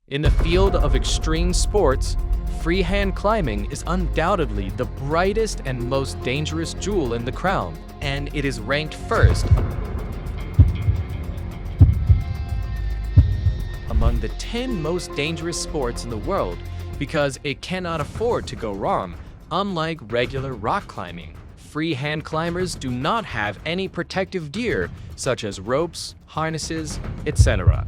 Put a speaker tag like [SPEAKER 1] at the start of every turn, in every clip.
[SPEAKER 1] In the field of extreme sports, freehand climbing is undoubtedly the brightest and most dangerous jewel in the crown, and it is ranked first among the 10 most dangerous sports in the world because it cannot afford to go wrong. Unlike regular rock climbing, freehand climbers do not have any protective gear such as ropes, harnesses, etc.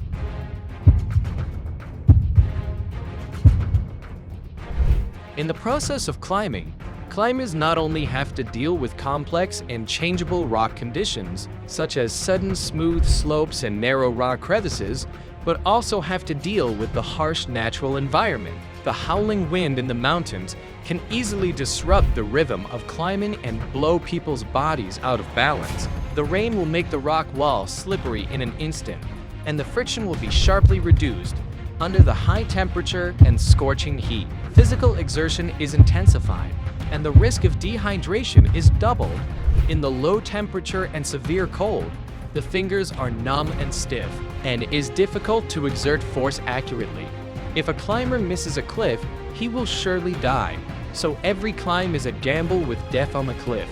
[SPEAKER 1] In the process of climbing, climbers not only have to deal with complex and changeable rock conditions, such as sudden smooth slopes and narrow rock crevices, but also have to deal with the harsh natural environment. The howling wind in the mountains can easily disrupt the rhythm of climbing and blow people's bodies out of balance. The rain will make the rock wall slippery in an instant, and the friction will be sharply reduced under the high temperature and scorching heat. Physical exertion is intensified, and the risk of dehydration is doubled. In the low temperature and severe cold, the fingers are numb and stiff, and it is difficult to exert force accurately. If a climber misses a cliff, he will surely die, so every climb is a gamble with death on the cliff.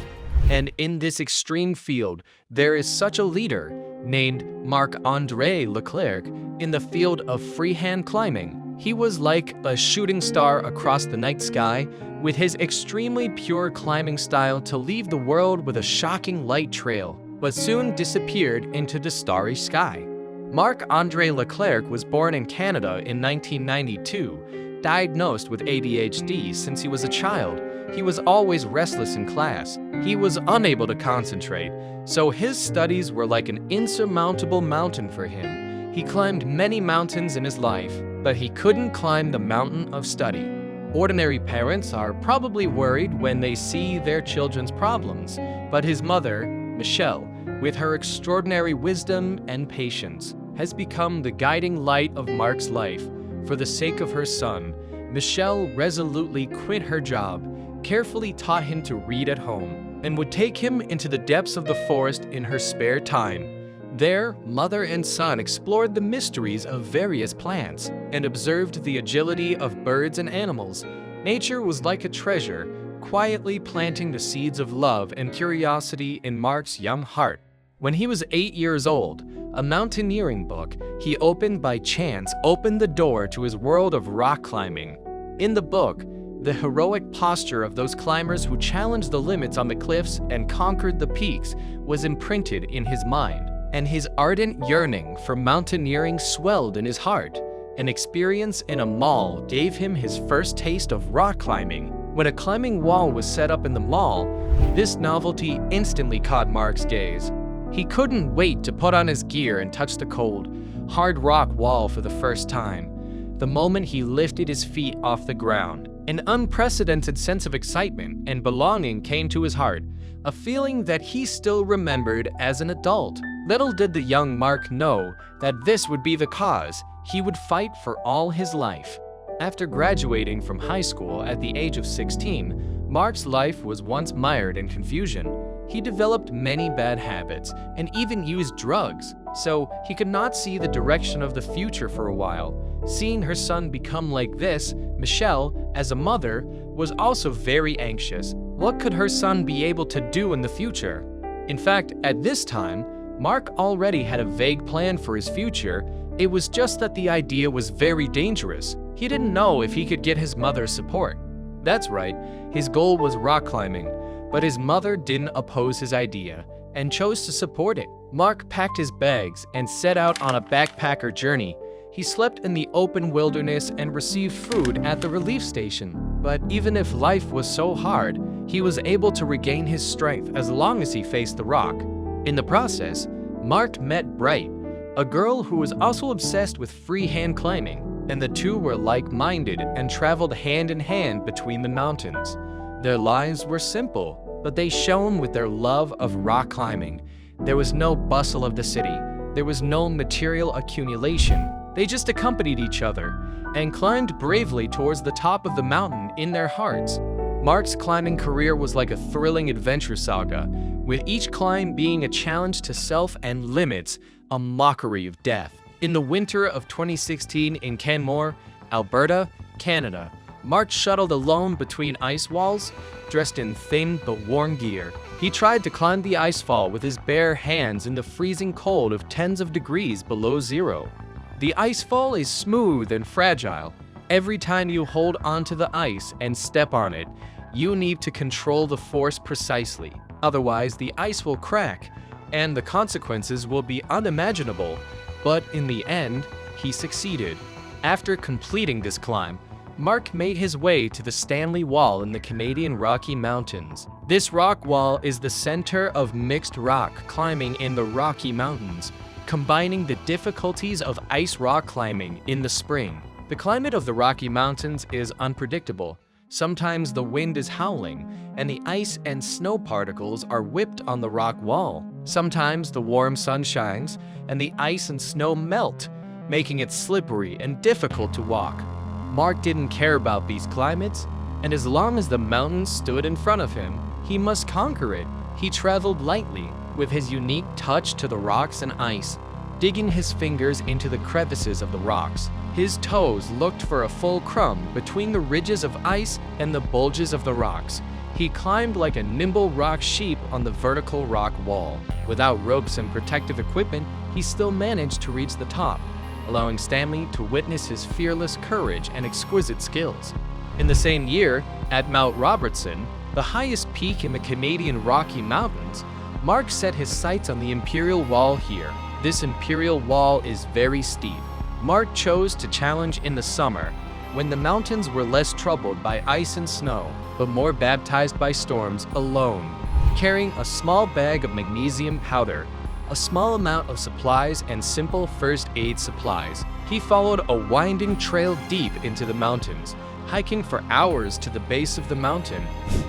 [SPEAKER 1] And in this extreme field, there is such a leader named Marc-André Leclerc in the field of freehand climbing. He was like a shooting star across the night sky, with his extremely pure climbing style to leave the world with a shocking light trail, but soon disappeared into the starry sky. Marc-André Leclerc was born in Canada in 1992, diagnosed with ADHD since he was a child. He was always restless in class. He was unable to concentrate, so his studies were like an insurmountable mountain for him. He climbed many mountains in his life, but he couldn't climb the mountain of study. Ordinary parents are probably worried when they see their children's problems, but his mother, Michelle, with her extraordinary wisdom and patience, has become the guiding light of Marc's life. For the sake of her son, Michelle resolutely quit her job, carefully taught him to read at home, and would take him into the depths of the forest in her spare time. There, mother and son explored the mysteries of various plants and observed the agility of birds and animals. Nature was like a treasure, quietly planting the seeds of love and curiosity in Marc's young heart. When he was 8 years old, a mountaineering book he opened by chance opened the door to his world of rock climbing. In the book, the heroic posture of those climbers who challenged the limits on the cliffs and conquered the peaks was imprinted in his mind, and his ardent yearning for mountaineering swelled in his heart. An experience in a mall gave him his first taste of rock climbing. When a climbing wall was set up in the mall, this novelty instantly caught Marc's gaze. He couldn't wait to put on his gear and touch the cold, hard rock wall for the first time. The moment he lifted his feet off the ground, an unprecedented sense of excitement and belonging came to his heart, a feeling that he still remembered as an adult. Little did the young Marc know that this would be the cause he would fight for all his life. After graduating from high school at the age of 16, Marc's life was once mired in confusion. He developed many bad habits and even used drugs, so he could not see the direction of the future for a while. Seeing her son become like this, Michelle, as a mother, was also very anxious. What could her son be able to do in the future? In fact, at this time, Marc already had a vague plan for his future. It was just that the idea was very dangerous. He didn't know if he could get his mother's support. That's right, his goal was rock climbing, but his mother didn't oppose his idea and chose to support it. Marc packed his bags and set out on a backpacker journey. He slept in the open wilderness and received food at the relief station. But even if life was so hard, he was able to regain his strength as long as he faced the rock. In the process, Marc met Bright, a girl who was also obsessed with freehand climbing, and the two were like-minded and traveled hand in hand between the mountains. Their lives were simple, but they shone with their love of rock climbing. There was no bustle of the city. There was no material accumulation. They just accompanied each other and climbed bravely towards the top of the mountain in their hearts. Marc's climbing career was like a thrilling adventure saga, with each climb being a challenge to self and limits, a mockery of death. In the winter of 2016 in Canmore, Alberta, Canada, Mark shuttled alone between ice walls, dressed in thin but worn gear. He tried to climb the icefall with his bare hands in the freezing cold of tens of degrees below zero. The icefall is smooth and fragile. Every time you hold onto the ice and step on it, you need to control the force precisely. Otherwise, the ice will crack, and the consequences will be unimaginable. But in the end, he succeeded. After completing this climb, Mark made his way to the Stanley Wall in the Canadian Rocky Mountains. This rock wall is the center of mixed rock climbing in the Rocky Mountains, combining the difficulties of ice rock climbing in the spring. The climate of the Rocky Mountains is unpredictable. Sometimes the wind is howling, and the ice and snow particles are whipped on the rock wall. Sometimes the warm sun shines, and the ice and snow melt, making it slippery and difficult to walk. Mark didn't care about these climates, and as long as the mountains stood in front of him, he must conquer it. He traveled lightly, with his unique touch to the rocks and ice, digging his fingers into the crevices of the rocks. His toes looked for a full crumb between the ridges of ice and the bulges of the rocks. He climbed like a nimble rock sheep on the vertical rock wall. Without ropes and protective equipment, he still managed to reach the top, allowing Stanley to witness his fearless courage and exquisite skills. In the same year, at Mount Robertson, the highest peak in the Canadian Rocky Mountains, Mark set his sights on the Imperial Wall here. This Imperial Wall is very steep. Mark chose to challenge in the summer, when the mountains were less troubled by ice and snow, but more baptized by storms, alone, carrying a small bag of magnesium powder, a small amount of supplies, and simple first aid supplies. He followed a winding trail deep into the mountains, hiking for hours to the base of the mountain.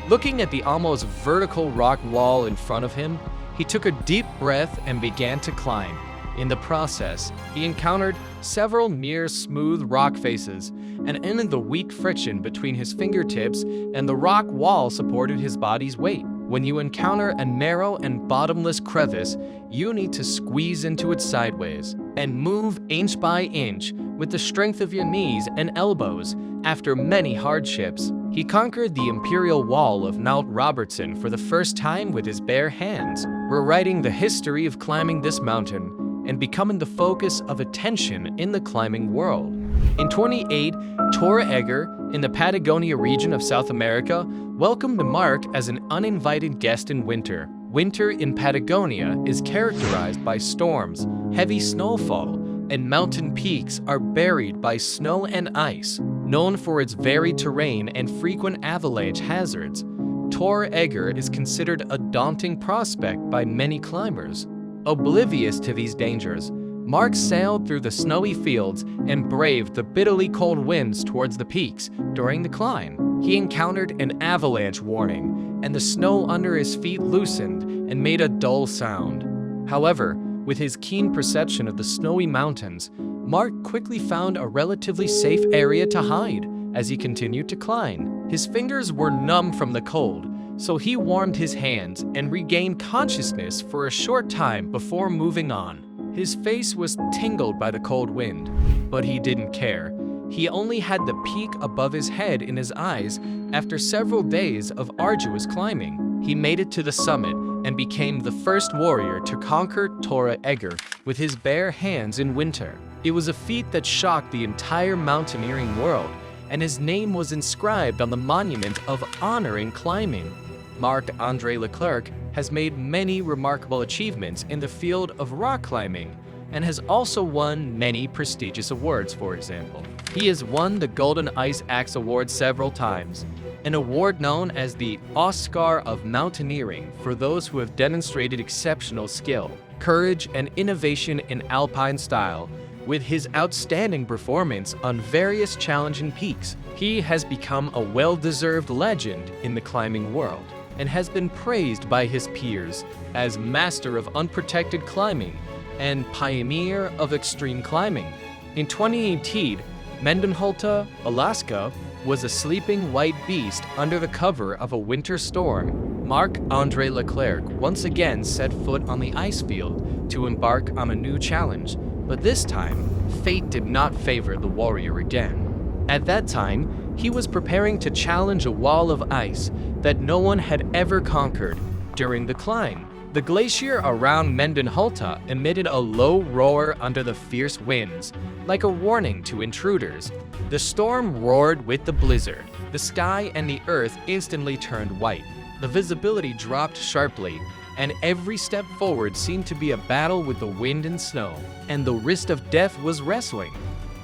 [SPEAKER 1] Looking at the almost vertical rock wall in front of him, he took a deep breath and began to climb. In the process, he encountered several near smooth rock faces, and in the weak friction between his fingertips and the rock wall supported his body's weight. When you encounter a narrow and bottomless crevice, you need to squeeze into it sideways and move inch by inch with the strength of your knees and elbows. After many hardships, he conquered the Imperial Wall of Mount Robertson for the first time with his bare hands, rewriting the history of climbing this mountain and becoming the focus of attention in the climbing world. In 2008, Tor Egger, in the Patagonia region of South America, welcomed Mark as an uninvited guest in winter. Winter in Patagonia is characterized by storms, heavy snowfall, and mountain peaks are buried by snow and ice. Known for its varied terrain and frequent avalanche hazards, Tor Egger is considered a daunting prospect by many climbers. Oblivious to these dangers, Mark sailed through the snowy fields and braved the bitterly cold winds towards the peaks during the climb. He encountered an avalanche warning, and the snow under his feet loosened and made a dull sound. However, with his keen perception of the snowy mountains, Mark quickly found a relatively safe area to hide as he continued to climb. His fingers were numb from the cold, so he warmed his hands and regained consciousness for a short time before moving on. His face was tingled by the cold wind, but he didn't care. He only had the peak above his head in his eyes after several days of arduous climbing. He made it to the summit and became the first warrior to conquer Tor Egger with his bare hands in winter. It was a feat that shocked the entire mountaineering world, and his name was inscribed on the monument of honor in climbing. Marc-André Leclerc has made many remarkable achievements in the field of rock climbing and has also won many prestigious awards. For example, he has won the Golden Ice Axe Award several times, an award known as the Oscar of Mountaineering for those who have demonstrated exceptional skill, courage, and innovation in alpine style. With his outstanding performance on various challenging peaks, he has become a well-deserved legend in the climbing world and has been praised by his peers as master of unprotected climbing and pioneer of extreme climbing. In 2018, Mendenhall, Alaska, was a sleeping white beast under the cover of a winter storm. Marc-André Leclerc once again set foot on the ice field to embark on a new challenge, But this time, fate did not favor the warrior again. At that time, he was preparing to challenge a wall of ice that no one had ever conquered. During the climb, the glacier around Mendenhalta emitted a low roar under the fierce winds, like a warning to intruders. The storm roared with the blizzard. The sky and the earth instantly turned white. The visibility dropped sharply, and every step forward seemed to be a battle with the wind and snow, and the wrist of death was wrestling.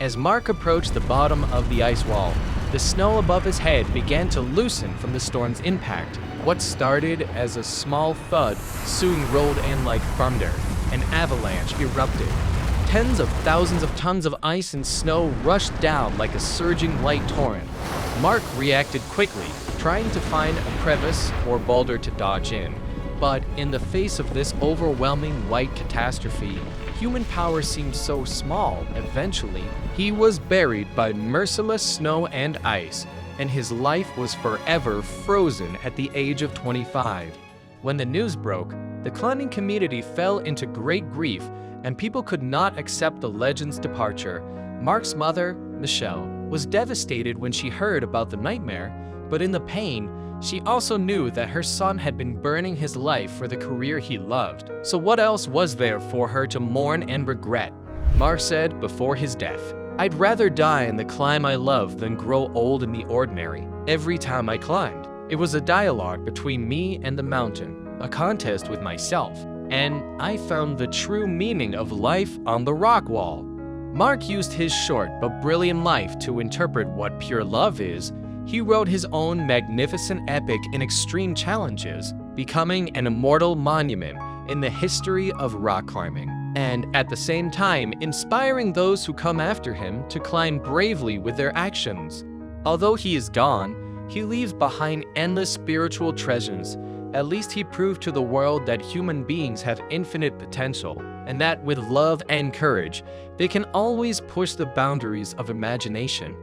[SPEAKER 1] As Mark approached the bottom of the ice wall, the snow above his head began to loosen from the storm's impact. What started as a small thud soon rolled in like thunder. An avalanche erupted. Tens of thousands of tons of ice and snow rushed down like a surging light torrent. Mark reacted quickly, trying to find a crevice or boulder to dodge in. But in the face of this overwhelming white catastrophe, human power seemed so small. Eventually, he was buried by merciless snow and ice, and his life was forever frozen at the age of 25. When the news broke, the climbing community fell into great grief, and people could not accept the legend's departure. Mark's mother, Michelle, was devastated when she heard about the nightmare, but in the pain, she also knew that her son had been burning his life for the career he loved. So what else was there for her to mourn and regret? Mark said before his death, "I'd rather die in the climb I love than grow old in the ordinary." Every time I climbed, it was a dialogue between me and the mountain, a contest with myself, and I found the true meaning of life on the rock wall. Mark used his short but brilliant life to interpret what pure love is. He wrote his own magnificent epic in extreme challenges, becoming an immortal monument in the history of rock climbing, and at the same time inspiring those who come after him to climb bravely with their actions. Although he is gone, he leaves behind endless spiritual treasures. At least he proved to the world that human beings have infinite potential, and that with love and courage, they can always push the boundaries of imagination.